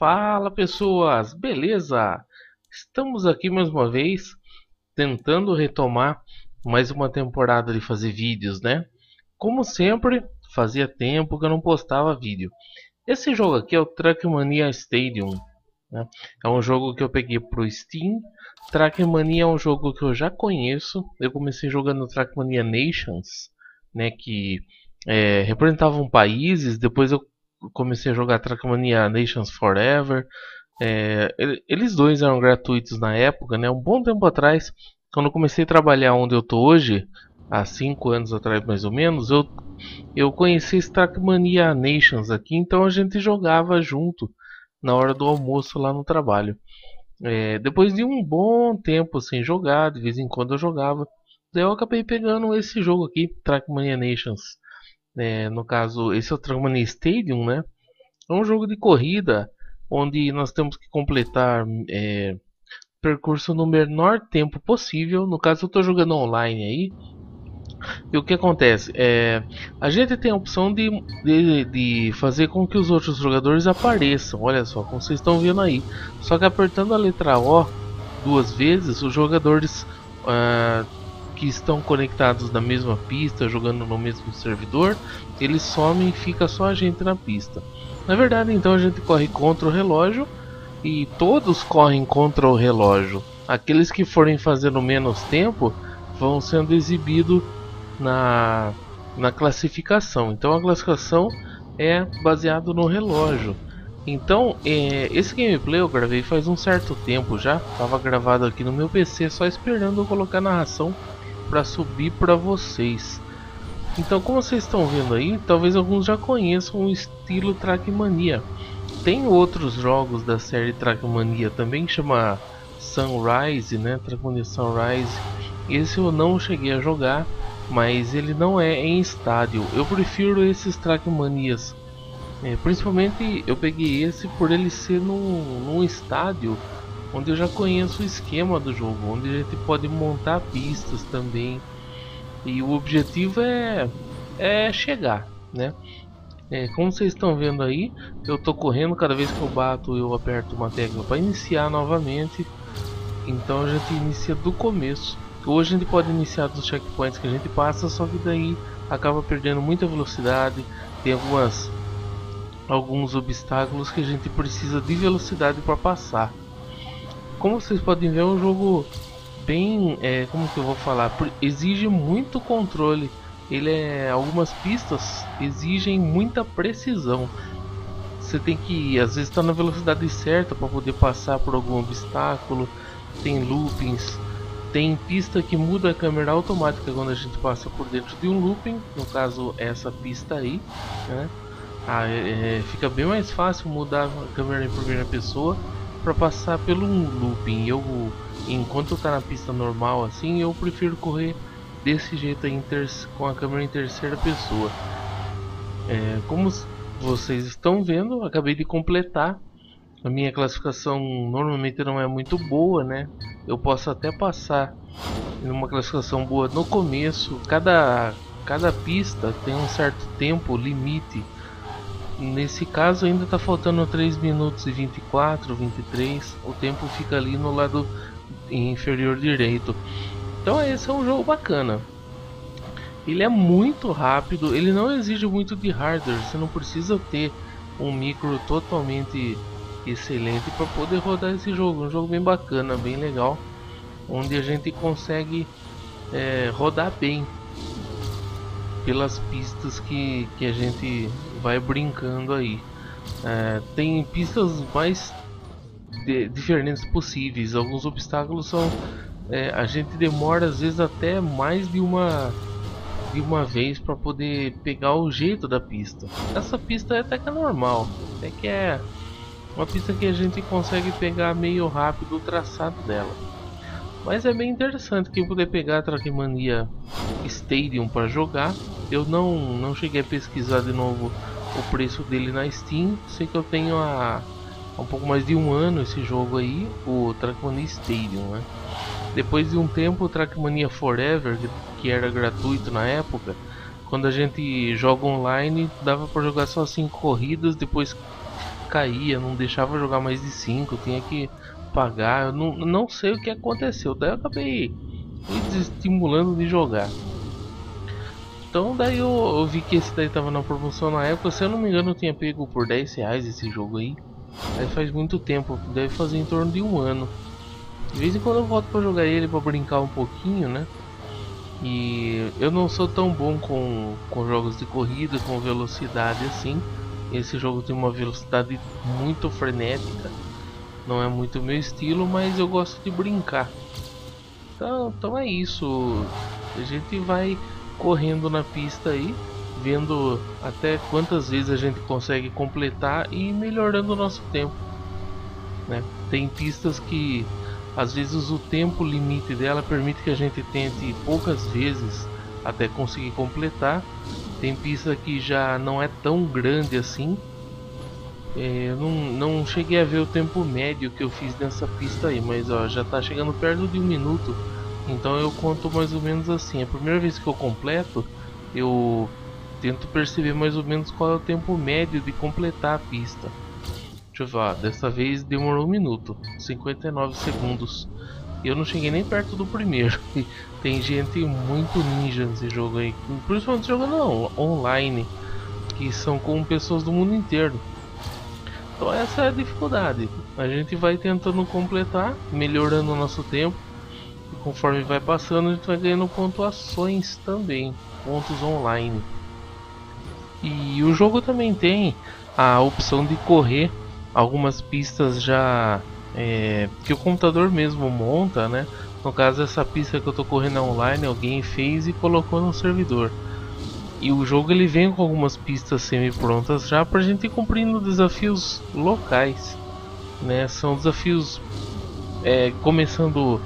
Fala pessoas, beleza? Estamos aqui mais uma vez tentando retomar mais uma temporada de fazer vídeos, né? Como sempre, fazia tempo que eu não postava vídeo. Esse jogo aqui é o Trackmania Stadium, né? É um jogo que eu peguei pro Steam. Trackmania é um jogo que eu já conheço. Eu comecei jogando Trackmania Nations, né? Que representavam países. Depois eu comecei a jogar Trackmania Nations Forever. Eles dois eram gratuitos na época, né? Um bom tempo atrás, quando eu comecei a trabalhar onde eu tô hoje, há 5 anos atrás mais ou menos, eu conheci esse Trackmania Nations aqui, então a gente jogava junto na hora do almoço lá no trabalho. Depois de um bom tempo sem jogar, de vez em quando eu jogava, daí eu acabei pegando esse jogo aqui, Trackmania Nations. No caso, esse é o Trackmania Stadium, né? É um jogo de corrida onde nós temos que completar percurso no menor tempo possível. No caso, eu estou jogando online aí. E o que acontece? A gente tem a opção de fazer com que os outros jogadores apareçam. Olha só, como vocês estão vendo aí. Só que apertando a letra O duas vezes, os jogadores que estão conectados na mesma pista, jogando no mesmo servidor, eles somem e fica só a gente na pista. Na verdade, então a gente corre contra o relógio e todos correm contra o relógio. Aqueles que forem fazendo menos tempo vão sendo exibidos na, na classificação. Então a classificação é baseado no relógio. Então esse gameplay eu gravei faz um certo tempo já, estava gravado aqui no meu PC só esperando eu colocar a narração para subir para vocês. Então como vocês estão vendo aí, talvez alguns já conheçam o estilo Trackmania. Tem outros jogos da série Trackmania também que chama Sunrise, né? Trackmania Sunrise. Esse eu não cheguei a jogar, mas ele não é em estádio. Eu prefiro esses Trackmanias. Principalmente eu peguei esse por ele ser num estádio onde eu já conheço o esquema do jogo, onde a gente pode montar pistas também. E o objetivo é chegar, né? Como vocês estão vendo aí, eu tô correndo, cada vez que eu bato eu aperto uma tecla para iniciar novamente. Então a gente inicia do começo. Hoje a gente pode iniciar dos checkpoints que a gente passa, só que daí acaba perdendo muita velocidade. Tem alguns obstáculos que a gente precisa de velocidade para passar. Como vocês podem ver, é um jogo bem, como que eu vou falar, exige muito controle. Algumas pistas exigem muita precisão. Você tem que, às vezes, estar na velocidade certa para poder passar por algum obstáculo. Tem loopings, tem pista que muda a câmera automática quando a gente passa por dentro de um looping. No caso, essa pista aí, né? Fica bem mais fácil mudar a câmera em primeira pessoa para passar pelo looping. Enquanto tá na pista normal assim, eu prefiro correr desse jeito aí com a câmera em terceira pessoa. Como vocês estão vendo, acabei de completar. A minha classificação normalmente não é muito boa, né? Eu posso até passar em uma classificação boa no começo. Cada pista tem um certo tempo limite. Nesse caso ainda está faltando 3 minutos e 24, 23. O tempo fica ali no lado inferior direito. Então esse é um jogo bacana. Ele é muito rápido, ele não exige muito de hardware. Você não precisa ter um micro totalmente excelente para poder rodar esse jogo. Um jogo bem bacana, bem legal, onde a gente consegue rodar bem pelas pistas que a gente vai brincando aí. Tem pistas mais diferentes possíveis. Alguns obstáculos são a gente demora às vezes até mais de uma vez para poder pegar o jeito da pista. Essa pista até que é normal, até que é uma pista que a gente consegue pegar meio rápido o traçado dela. Mas é bem interessante quem puder pegar a Trackmania Stadium para jogar. Eu não cheguei a pesquisar de novo o preço dele na Steam. Sei que eu tenho há um pouco mais de um ano esse jogo aí, o Trackmania Stadium, né? Depois de um tempo, o Trackmania Forever, que era gratuito na época, quando a gente joga online, dava para jogar só 5 corridas, depois caía, não deixava jogar mais de 5, tinha que pagar. Eu não sei o que aconteceu, daí eu acabei me desestimulando de jogar. Então daí eu vi que esse daí tava na promoção na época, se eu não me engano eu tinha pego por 10 reais esse jogo aí. Aí faz muito tempo, deve fazer em torno de um ano. De vez em quando eu volto pra jogar ele pra brincar um pouquinho, né? E eu não sou tão bom com jogos de corrida, com velocidade assim. Esse jogo tem uma velocidade muito frenética, não é muito meu estilo, mas eu gosto de brincar. Então é isso, a gente vai correndo na pista aí, vendo até quantas vezes a gente consegue completar e melhorando o nosso tempo, né? Tem pistas que às vezes o tempo limite dela permite que a gente tente poucas vezes até conseguir completar. Tem pista que já não é tão grande assim. Eu não cheguei a ver o tempo médio que eu fiz nessa pista aí, mas ó, já tá chegando perto de um minuto. Então eu conto mais ou menos assim. A primeira vez que eu completo, eu tento perceber mais ou menos qual é o tempo médio de completar a pista. Deixa eu ver, ó, dessa vez demorou um minuto, 59 segundos. E eu não cheguei nem perto do primeiro. Tem gente muito ninja nesse jogo aí, principalmente jogando online, que são com pessoas do mundo inteiro. Então essa é a dificuldade. A gente vai tentando completar, melhorando o nosso tempo. E conforme vai passando, a gente vai ganhando pontuações também, pontos online. E o jogo também tem a opção de correr algumas pistas já que o computador mesmo monta, né? No caso, essa pista que eu tô correndo online, alguém fez e colocou no servidor. E o jogo ele vem com algumas pistas semi-prontas já pra gente ir cumprindo desafios locais, né? São desafios começando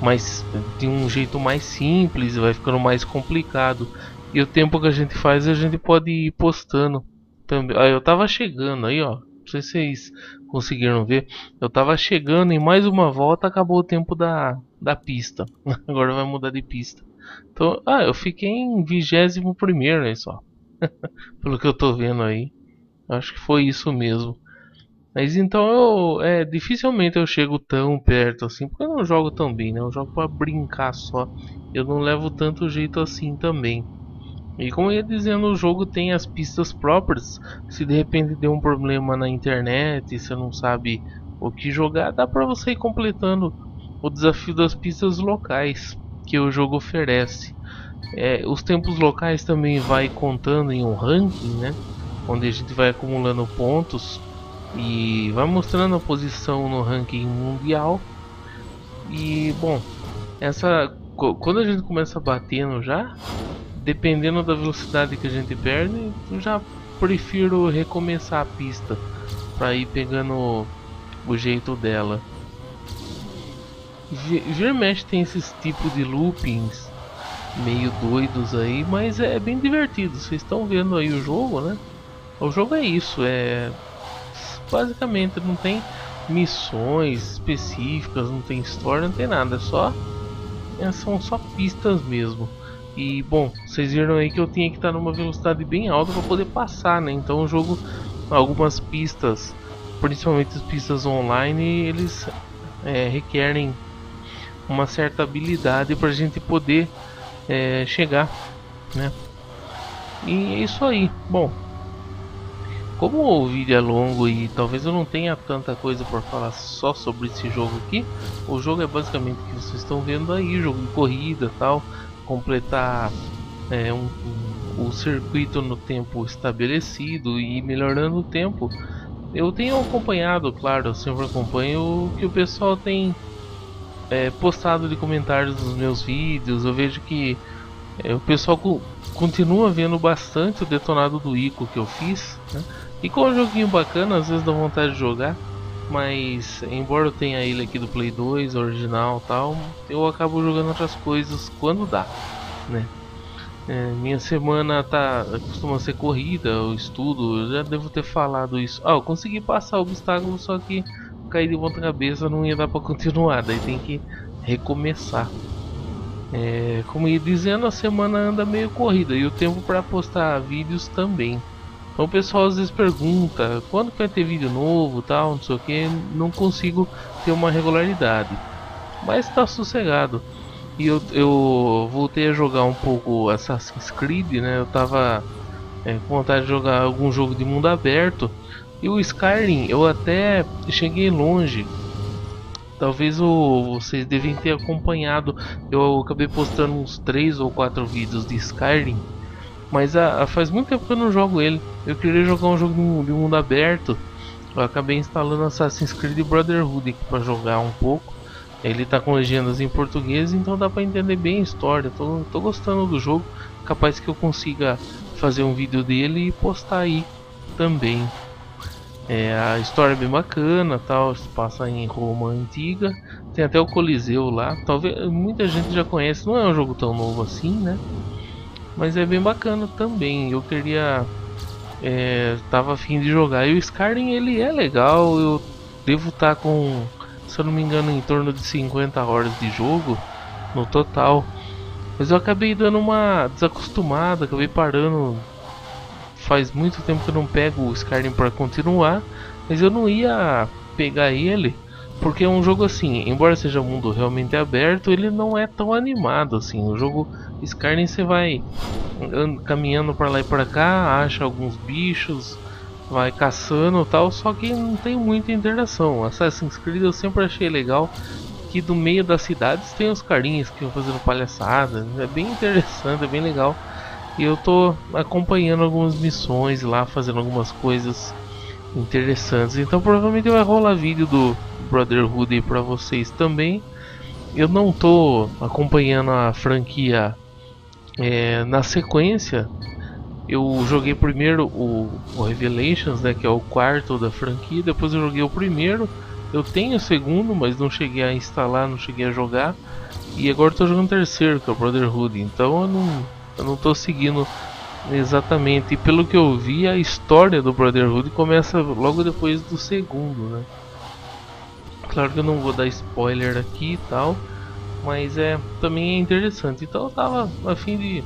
mais de um jeito mais simples, vai ficando mais complicado. E o tempo que a gente faz, a gente pode ir postando também. Eu tava chegando aí, ó. Não sei se vocês conseguiram ver. Eu tava chegando em mais uma volta, acabou o tempo da pista. Agora vai mudar de pista. Então, eu fiquei em 21º, né, só. Pelo que eu tô vendo aí. Acho que foi isso mesmo. Mas então dificilmente eu chego tão perto assim, porque eu não jogo tão bem, né? Eu jogo pra brincar só. Eu não levo tanto jeito assim também. E como eu ia dizendo, o jogo tem as pistas próprias. Se de repente deu um problema na internet e você não sabe o que jogar, dá pra você ir completando o desafio das pistas locais que o jogo oferece. Os tempos locais também vai contando em um ranking, né? Onde a gente vai acumulando pontos e vai mostrando a posição no ranking mundial. E bom, quando a gente começa batendo já, dependendo da velocidade que a gente perde, eu já prefiro recomeçar a pista para ir pegando o jeito dela. Vira e mexe tem esses tipos de loopings meio doidos aí, mas é bem divertido. Vocês estão vendo aí o jogo, né? O jogo é isso, basicamente não tem missões específicas, não tem história, não tem nada, são só pistas mesmo. E bom, vocês viram aí que eu tinha que estar numa velocidade bem alta para poder passar, né? Então o jogo, algumas pistas, principalmente as pistas online, eles requerem uma certa habilidade para a gente poder chegar, né? E é isso aí. Bom, como o vídeo é longo e talvez eu não tenha tanta coisa para falar só sobre esse jogo aqui, o jogo é basicamente o que vocês estão vendo aí, jogo de corrida tal, completar o circuito no tempo estabelecido e melhorando o tempo. Eu tenho acompanhado, claro, eu sempre acompanho o que o pessoal tem postado de comentários nos meus vídeos. Eu vejo que o pessoal continua vendo bastante o detonado do Ico que eu fiz, né? E com um joguinho bacana, às vezes dá vontade de jogar, mas embora eu tenha ele aqui do Play 2, original tal, eu acabo jogando outras coisas quando dá, né? Minha semana costuma ser corrida, eu estudo, eu já devo ter falado isso. Eu consegui passar o obstáculo, só que caí de ponta cabeça, não ia dar pra continuar, daí tem que recomeçar. Como ia dizendo, a semana anda meio corrida e o tempo para postar vídeos também. Então o pessoal às vezes pergunta quando que vai ter vídeo novo, tal, não sei o que. Não consigo ter uma regularidade, mas tá sossegado. E eu voltei a jogar um pouco Assassin's Creed, né? Eu tava com vontade de jogar algum jogo de mundo aberto. E o Skyrim, eu até cheguei longe. Talvez vocês devem ter acompanhado. Eu acabei postando uns 3 ou 4 vídeos de Skyrim. Mas faz muito tempo que eu não jogo ele. Eu queria jogar um jogo de mundo aberto. Eu acabei instalando Assassin's Creed Brotherhood aqui para jogar um pouco. Ele tá com legendas em português, então dá para entender bem a história. Tô gostando do jogo. Capaz que eu consiga fazer um vídeo dele e postar aí também. A história é bem bacana, tal, se passa em Roma antiga. Tem até o Coliseu lá. Talvez muita gente já conhece, não é um jogo tão novo assim, né? Mas é bem bacana também. Eu queria tava a fim de jogar. E o Skyrim ele é legal. Eu devo estar com, se eu não me engano, em torno de 50 horas de jogo no total. Mas eu acabei dando uma desacostumada, acabei parando. Faz muito tempo que eu não pego o Skyrim para continuar, mas eu não ia pegar ele porque é um jogo assim, embora seja um mundo realmente aberto, ele não é tão animado assim. O jogo Skyrim você vai caminhando para lá e para cá, acha alguns bichos, vai caçando e tal, só que não tem muita interação. Assassin's Creed eu sempre achei legal que do meio das cidades tem os carinhas que vão fazendo palhaçada, é bem interessante, é bem legal. E eu tô acompanhando algumas missões lá, fazendo algumas coisas interessantes. Então provavelmente vai rolar vídeo do Brotherhood aí pra vocês também. Eu não tô acompanhando a franquia na sequência. Eu joguei primeiro o Revelations, né, que é o quarto da franquia. Depois eu joguei o primeiro. Eu tenho o segundo, mas não cheguei a instalar, não cheguei a jogar. E agora eu tô jogando o terceiro, que é o Brotherhood. Então eu não tô seguindo exatamente. E pelo que eu vi, a história do Brotherhood começa logo depois do segundo, né? Claro que eu não vou dar spoiler aqui e tal, mas também é interessante. Então eu tava a fim de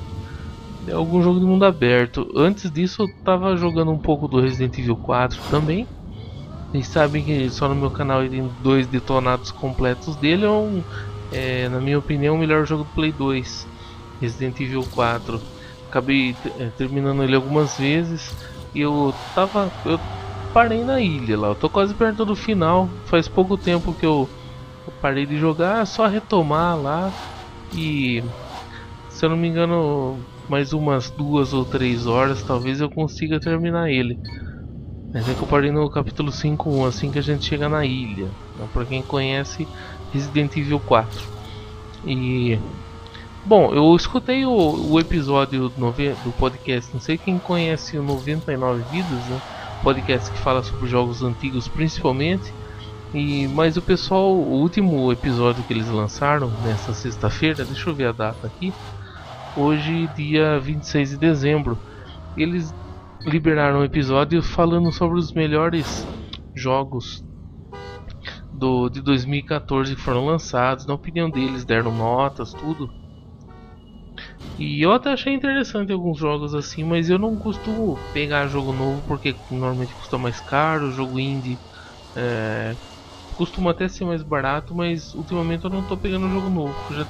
algum jogo de mundo aberto. Antes disso eu tava jogando um pouco do Resident Evil 4 também. Vocês sabem que só no meu canal tem 2 detonados completos dele. Na minha opinião, o melhor jogo do Play 2, Resident Evil 4. Acabei terminando ele algumas vezes. E eu parei na ilha lá. Eu tô quase perto do final. Faz pouco tempo que eu parei de jogar, só retomar lá. E se eu não me engano, mais umas 2 ou 3 horas talvez eu consiga terminar ele. Mas é que eu parei no capítulo 5.1, assim que a gente chega na ilha, né? Pra quem conhece Resident Evil 4. E bom, eu escutei o episódio do podcast. Não sei quem conhece o 99 Vidas, né? Podcast que fala sobre jogos antigos principalmente. Mas o pessoal, o último episódio que eles lançaram nessa sexta-feira, deixa eu ver a data aqui. Hoje, dia 26 de dezembro, eles liberaram um episódio falando sobre os melhores jogos de 2014 que foram lançados. Na opinião deles, deram notas, tudo. E eu até achei interessante alguns jogos assim, mas eu não costumo pegar jogo novo porque normalmente custa mais caro. Jogo indie costuma até ser mais barato, mas ultimamente eu não tô pegando jogo novo. Eu já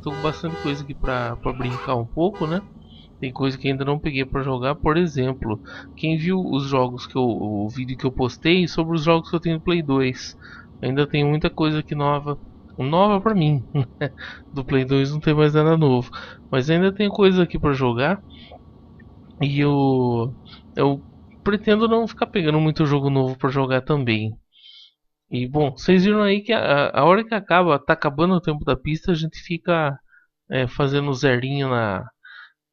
tô com bastante coisa aqui pra brincar um pouco, né? Tem coisa que ainda não peguei pra jogar, por exemplo, quem viu os jogos o vídeo que eu postei sobre os jogos que eu tenho no Play 2, ainda tem muita coisa aqui nova pra mim. Do Play 2 não tem mais nada novo, mas ainda tem coisa aqui pra jogar. E eu pretendo não ficar pegando muito jogo novo pra jogar também. E bom, vocês viram aí que a hora que tá acabando o tempo da pista, a gente fica fazendo zerinho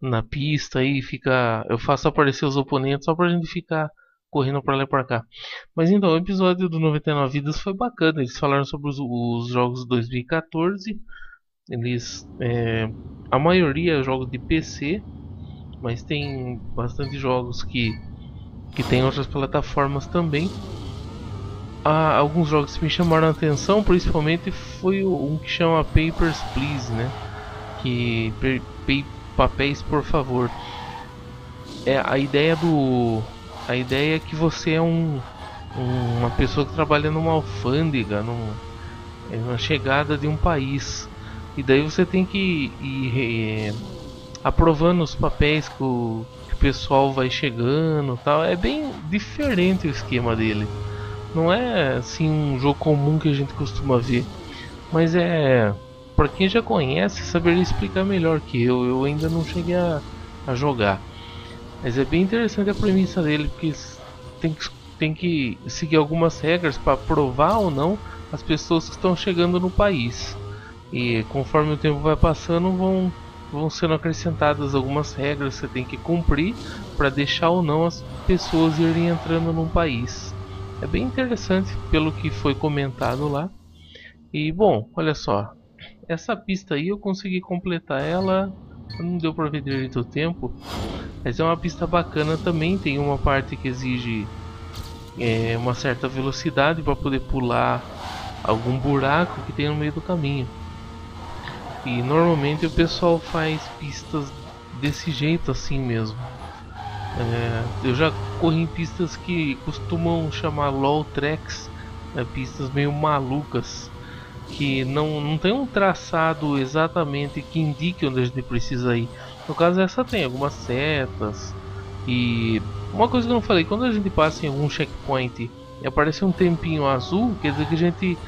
na pista e eu faço aparecer os oponentes só pra gente ficar correndo pra lá e pra cá. Mas então, o episódio do 99 Vidas foi bacana. Eles falaram sobre os jogos de 2014. A maioria é jogos de PC, mas tem bastante jogos que tem outras plataformas também. Alguns jogos que me chamaram a atenção, principalmente foi um que chama Papers, Please, né? Papéis, por favor. A ideia é que você é uma pessoa que trabalha numa alfândega, na chegada de um país. E daí você tem que ir aprovando os papéis que o pessoal vai chegando, tal. É bem diferente o esquema dele. Não é assim um jogo comum que a gente costuma ver, mas para quem já conhece saberia explicar melhor que eu. Eu ainda não cheguei a jogar, mas é bem interessante a premissa dele, porque tem que, tem que seguir algumas regras para aprovar ou não as pessoas que estão chegando no país. E conforme o tempo vai passando, vão sendo acrescentadas algumas regras que você tem que cumprir para deixar ou não as pessoas irem entrando num país. É bem interessante pelo que foi comentado lá. E bom, olha só, essa pista aí eu consegui completar ela, não deu para ver direito o tempo, mas é uma pista bacana também. Tem uma parte que exige uma certa velocidade para poder pular algum buraco que tem no meio do caminho. E normalmente o pessoal faz pistas desse jeito assim mesmo. Eu já corri em pistas que costumam chamar LOL tracks, pistas meio malucas, que não tem um traçado exatamente que indique onde a gente precisa ir. No caso, essa tem algumas setas. E uma coisa que eu não falei, quando a gente passa em algum checkpoint e aparece um tempinho azul, quer dizer que a gente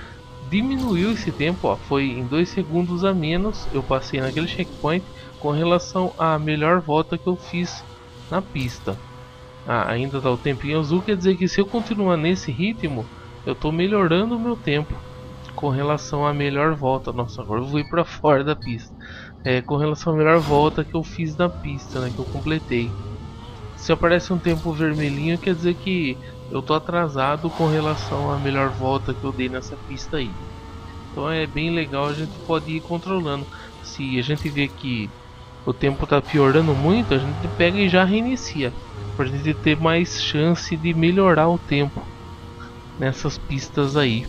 diminuiu esse tempo, ó, foi em 2 segundos a menos eu passei naquele checkpoint com relação à melhor volta que eu fiz na pista. Ainda tá o tempinho azul, quer dizer que se eu continuar nesse ritmo, eu tô melhorando o meu tempo com relação à melhor volta. Nossa, agora eu vou ir pra fora da pista. Com relação à melhor volta que eu fiz na pista, né, que eu completei. Se aparece um tempo vermelhinho, quer dizer que eu tô atrasado com relação à melhor volta que eu dei nessa pista aí. Então é bem legal, a gente pode ir controlando. Se a gente vê que o tempo tá piorando muito, a gente pega e já reinicia, pra gente ter mais chance de melhorar o tempo nessas pistas aí.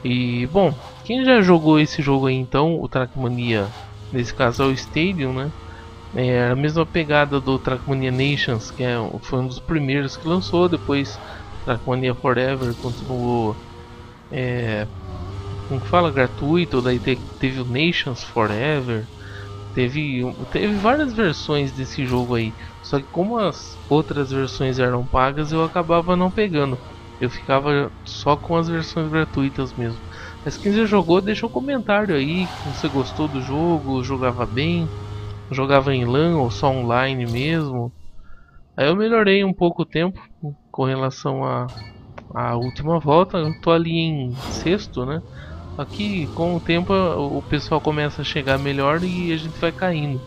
E bom, quem já jogou esse jogo aí então, o Trackmania, nesse caso é o Stadium, né? É a mesma pegada do Trackmania Nations, que foi um dos primeiros que lançou. Depois Trackmania Forever continuou, como que fala, gratuito. Daí teve o Nations Forever. Teve várias versões desse jogo aí. Só que como as outras versões eram pagas, eu acabava não pegando. Eu ficava só com as versões gratuitas mesmo. Mas quem já jogou, deixa um comentário aí. Se você gostou do jogo, jogava bem, jogava em LAN ou só online mesmo. Aí eu melhorei um pouco o tempo com relação à última volta. Eu tô ali em sexto, né? Aqui com o tempo o pessoal começa a chegar melhor e a gente vai caindo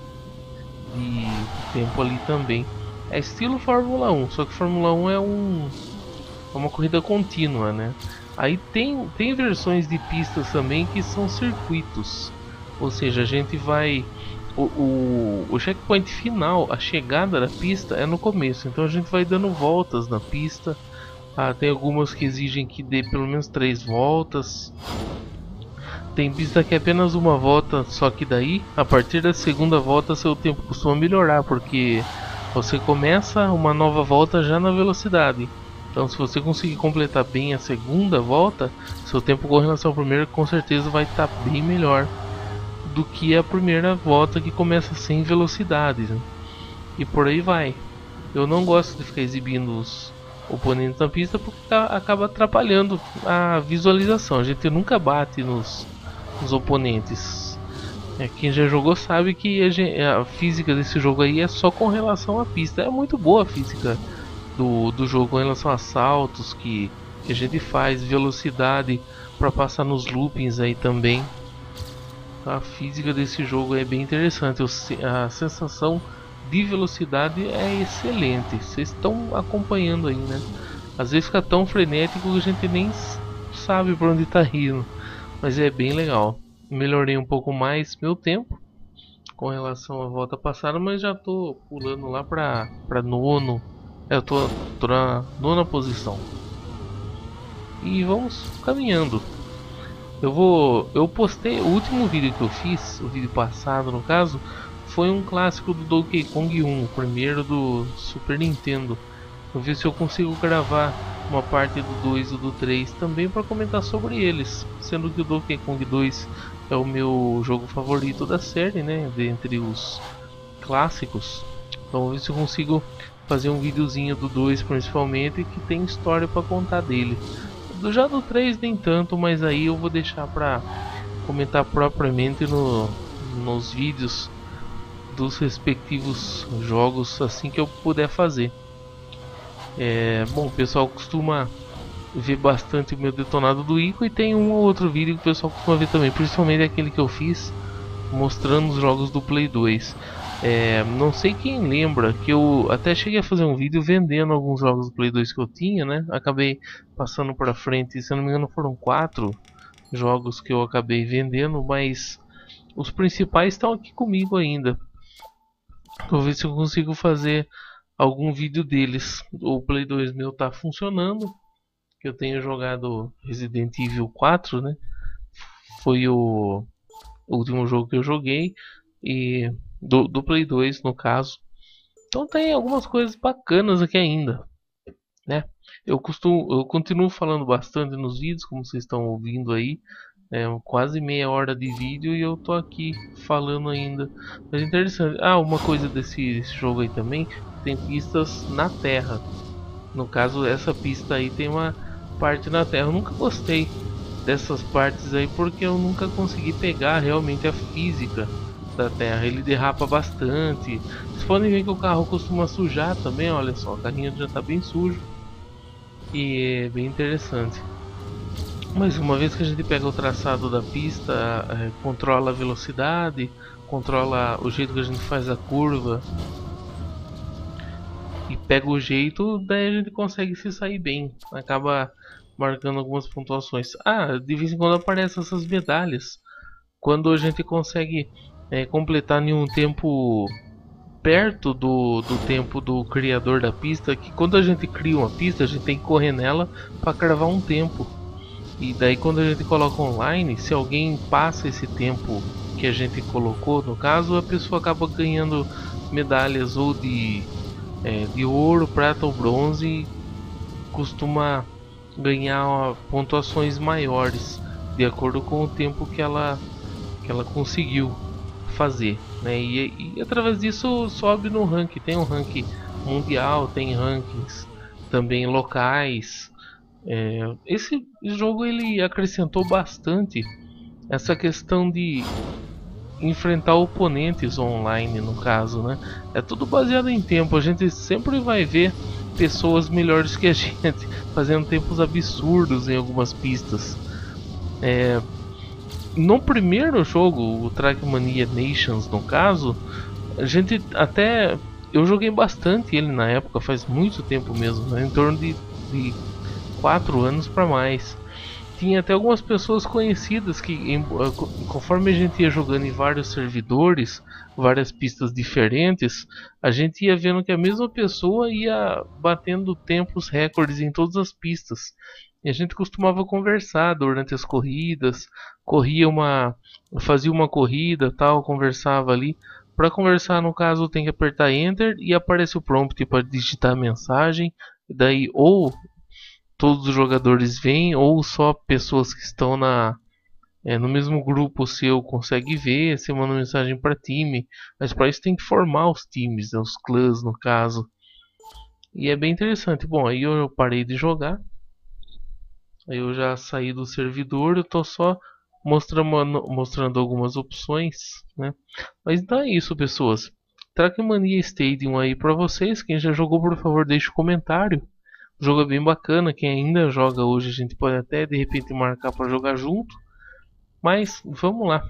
de tempo ali também. É estilo Fórmula 1, só que Fórmula 1 é uma corrida contínua, né? Aí tem versões de pistas também que são circuitos. Ou seja, a gente vai... O checkpoint final, a chegada da pista é no começo. Então a gente vai dando voltas na pista. Tem algumas que exigem que dê pelo menos 3 voltas. Tem pista que é apenas uma volta, só que daí, a partir da segunda volta, seu tempo costuma melhorar, porque você começa uma nova volta já na velocidade. Então, se você conseguir completar bem a segunda volta, seu tempo com relação ao primeiro com certeza vai estar bem melhor do que a primeira volta que começa sem velocidade, né? E por aí vai. Eu não gosto de ficar exibindo os oponentes na pista porque acaba atrapalhando a visualização. A gente nunca bate nos oponentes. Quem já jogou sabe que a física desse jogo aí é só com relação à pista. É muito boa a física do jogo com relação a saltos que a gente faz, velocidade para passar nos loopings aí também. A física desse jogo é bem interessante. A sensação de velocidade é excelente. Vocês estão acompanhando aí, né? Às vezes fica tão frenético que a gente nem sabe por onde está indo. Mas é bem legal. Melhorei um pouco mais meu tempo com relação à volta passada, mas já tô pulando lá para nono. Eu tô na nona posição. E vamos caminhando. Eu postei o último vídeo que eu fiz, o vídeo passado no caso, foi um clássico do Donkey Kong 1, o primeiro do Super Nintendo. Vou ver se eu consigo gravar uma parte do 2 e do 3 também para comentar sobre eles, sendo que o Donkey Kong 2 é o meu jogo favorito da série, né, dentre os clássicos. Então vou ver se eu consigo fazer um videozinho do 2 principalmente, que tem história para contar dele. Já do 3 nem tanto, mas aí eu vou deixar para comentar propriamente nos vídeos dos respectivos jogos assim que eu puder fazer. Bom, o pessoal costuma ver bastante o meu detonado do Ico, e tem um ou outro vídeo que o pessoal costuma ver também, principalmente aquele que eu fiz mostrando os jogos do Play 2. Não sei quem lembra que eu até cheguei a fazer um vídeo vendendo alguns jogos do Play 2 que eu tinha, né? Acabei passando para frente, se eu não me engano foram 4 jogos que eu acabei vendendo, mas os principais estão aqui comigo ainda. Vou ver se eu consigo fazer algum vídeo deles. O Play 2 meu tá funcionando, que eu tenho jogado Resident Evil 4, né? Foi o último jogo que eu joguei, e do Play 2 no caso. Então tem algumas coisas bacanas aqui ainda, né? Eu continuo falando bastante nos vídeos, como vocês estão ouvindo aí. Quase meia hora de vídeo e eu tô aqui falando ainda. Mas é interessante. Uma coisa desse jogo aí também, tem pistas na terra. No caso, essa pista aí tem uma parte na terra. Eu nunca gostei dessas partes aí porque eu nunca consegui pegar realmente a física da terra. Ele derrapa bastante. Vocês podem ver que o carro costuma sujar também. Olha só, o carrinho já tá bem sujo. E é bem interessante. Mas uma vez que a gente pega o traçado da pista, controla a velocidade, controla o jeito que a gente faz a curva e pega o jeito, daí a gente consegue se sair bem. Acaba marcando algumas pontuações. De vez em quando aparecem essas medalhas. Quando a gente consegue completar em um tempo perto do tempo do criador da pista, que quando a gente cria uma pista, a gente tem que correr nela para cravar um tempo. E daí quando a gente coloca online, se alguém passa esse tempo que a gente colocou, no caso, a pessoa acaba ganhando medalhas ou de ouro, prata ou bronze, e costuma ganhar pontuações maiores de acordo com o tempo que ela conseguiu fazer, né? E através disso sobe no ranking. Tem um ranking mundial, tem rankings também locais. Esse jogo ele acrescentou bastante essa questão de enfrentar oponentes online, no caso, né? É tudo baseado em tempo. A gente sempre vai ver pessoas melhores que a gente fazendo tempos absurdos em algumas pistas. No primeiro jogo, o Trackmania Nations, no caso, a gente até eu joguei bastante ele na época, faz muito tempo mesmo, né? Em torno de 4 anos para mais. Tinha até algumas pessoas conhecidas que, conforme a gente ia jogando em vários servidores, várias pistas diferentes, a gente ia vendo que a mesma pessoa ia batendo tempos recordes em todas as pistas. E a gente costumava conversar durante as corridas, fazia uma corrida, tal, conversava ali. Para conversar, no caso, tem que apertar Enter e aparece o prompt para digitar a mensagem. Daí ou todos os jogadores veem, ou só pessoas que estão no mesmo grupo seu consegue ver, você manda mensagem para time. Mas para isso tem que formar os times, né, os clãs no caso. E é bem interessante. Bom, aí eu parei de jogar. Aí eu já saí do servidor, eu tô só mostrando algumas opções, né? Mas então é isso, pessoas. Trackmania Stadium aí para vocês. Quem já jogou, por favor, deixe um comentário. O jogo é bem bacana, quem ainda joga hoje a gente pode até de repente marcar para jogar junto. Mas vamos lá.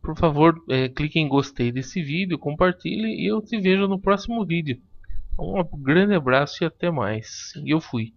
Por favor, clique em gostei desse vídeo, compartilhe e eu te vejo no próximo vídeo. Um grande abraço e até mais. E eu fui.